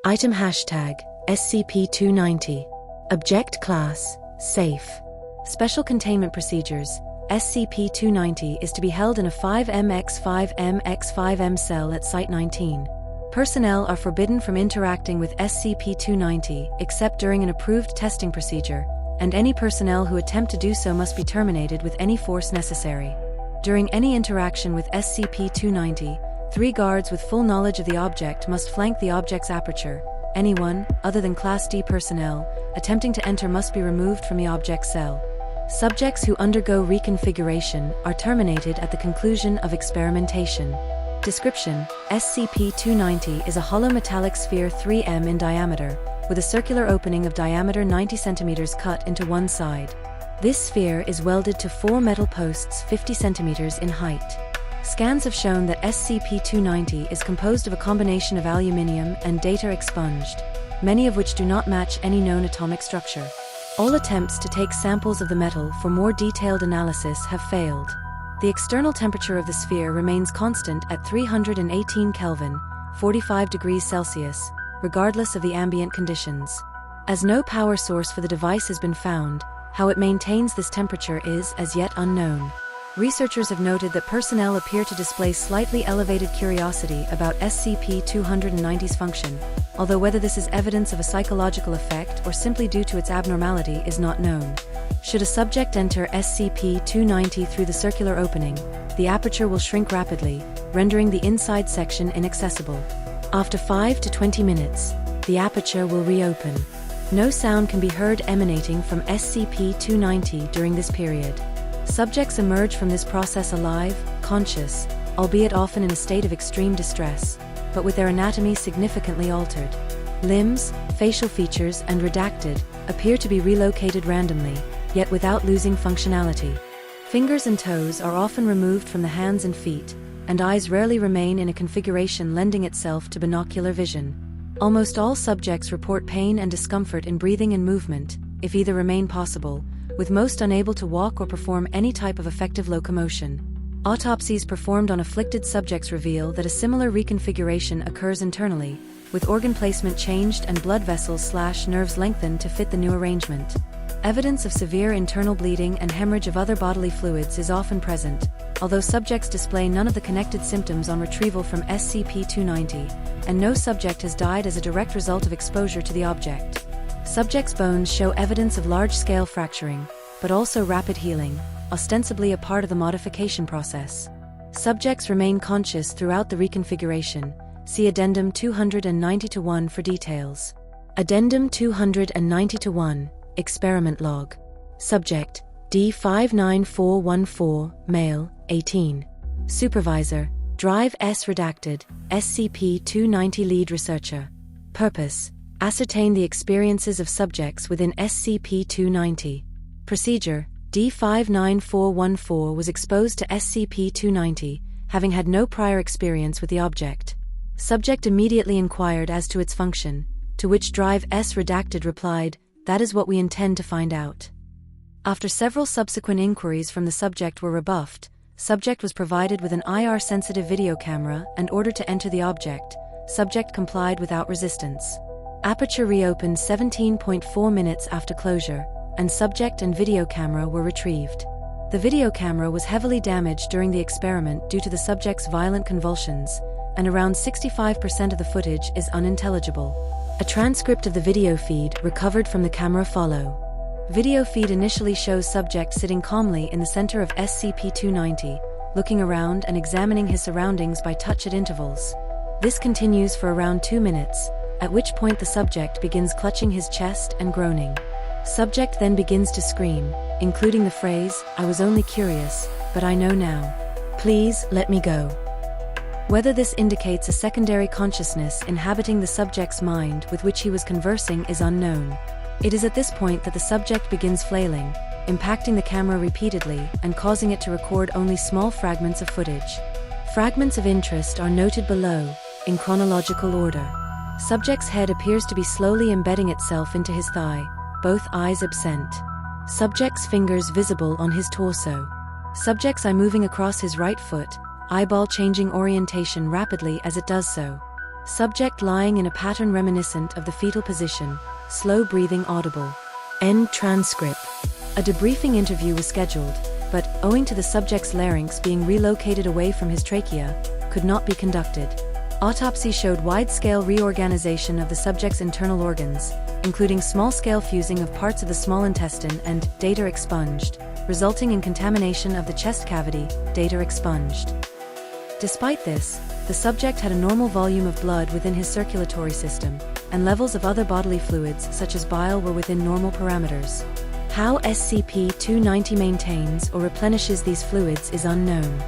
Item hashtag SCP-290. Object Class Safe. Special Containment Procedures. SCP-290 is to be held in a 5M×5M×5M cell at Site-19. Personnel are forbidden from interacting with SCP-290 except during an approved testing procedure, and any personnel who attempt to do so must be terminated with any force necessary. During any interaction with SCP-290, 3 guards with full knowledge of the object must flank the object's aperture. Anyone, other than Class D personnel, attempting to enter must be removed from the object cell. Subjects who undergo reconfiguration are terminated at the conclusion of experimentation. Description: SCP-290 is a hollow metallic sphere 3 m in diameter, with a circular opening of diameter 90 cm cut into one side. This sphere is welded to 4 metal posts 50 cm in height. Scans have shown that SCP-290 is composed of a combination of aluminium and data expunged, many of which do not match any known atomic structure. All attempts to take samples of the metal for more detailed analysis have failed. The external temperature of the sphere remains constant at 318 Kelvin, 45 degrees Celsius, regardless of the ambient conditions. As no power source for the device has been found, how it maintains this temperature is as yet unknown. Researchers have noted that personnel appear to display slightly elevated curiosity about SCP-290's function, although whether this is evidence of a psychological effect or simply due to its abnormality is not known. Should a subject enter SCP-290 through the circular opening, the aperture will shrink rapidly, rendering the inside section inaccessible. After 5 to 20 minutes, the aperture will reopen. No sound can be heard emanating from SCP-290 during this period. Subjects emerge from this process alive, conscious, albeit often in a state of extreme distress, but with their anatomy significantly altered. Limbs, facial features, and redacted appear to be relocated randomly, yet without losing functionality. Fingers and toes are often removed from the hands and feet, and eyes rarely remain in a configuration lending itself to binocular vision. Almost all subjects report pain and discomfort in breathing and movement, if either remain possible, with most unable to walk or perform any type of effective locomotion. Autopsies performed on afflicted subjects reveal that a similar reconfiguration occurs internally, with organ placement changed and blood vessels/nerves lengthened to fit the new arrangement. Evidence of severe internal bleeding and hemorrhage of other bodily fluids is often present, although subjects display none of the connected symptoms on retrieval from SCP-290, and no subject has died as a direct result of exposure to the object. Subjects' bones show evidence of large-scale fracturing, but also rapid healing, ostensibly a part of the modification process. Subjects remain conscious throughout the reconfiguration. See Addendum 290-1 for details. Addendum 290-1, Experiment Log. Subject: D59414, male, 18. Supervisor: Drive S redacted, SCP-290 lead researcher. Purpose: ascertain the experiences of subjects within SCP-290. Procedure: D59414 was exposed to SCP-290, having had no prior experience with the object. Subject immediately inquired as to its function, to which Drive S redacted replied, "That is what we intend to find out." After several subsequent inquiries from the subject were rebuffed, subject was provided with an IR-sensitive video camera and ordered to enter the object. Subject complied without resistance. Aperture reopened 17.4 minutes after closure, and subject and video camera were retrieved. The video camera was heavily damaged during the experiment due to the subject's violent convulsions, and around 65% of the footage is unintelligible. A transcript of the video feed recovered from the camera follow. Video feed initially shows subject sitting calmly in the center of SCP-290, looking around and examining his surroundings by touch at intervals. This continues for around 2 minutes, at which point the subject begins clutching his chest and groaning. Subject then begins to scream, including the phrase, "I was only curious, but I know now. Please, let me go." Whether this indicates a secondary consciousness inhabiting the subject's mind with which he was conversing is unknown. It is at this point that the subject begins flailing, impacting the camera repeatedly and causing it to record only small fragments of footage. Fragments of interest are noted below, in chronological order. Subject's head appears to be slowly embedding itself into his thigh, both eyes absent. Subject's fingers visible on his torso. Subject's eye moving across his right foot, eyeball changing orientation rapidly as it does so. Subject lying in a pattern reminiscent of the fetal position, slow breathing audible. End transcript. A debriefing interview was scheduled, but, owing to the subject's larynx being relocated away from his trachea, could not be conducted. Autopsy showed wide-scale reorganization of the subject's internal organs, including small-scale fusing of parts of the small intestine and data expunged, resulting in contamination of the chest cavity, data expunged. Despite this, the subject had a normal volume of blood within his circulatory system, and levels of other bodily fluids such as bile were within normal parameters. How SCP-290 maintains or replenishes these fluids is unknown.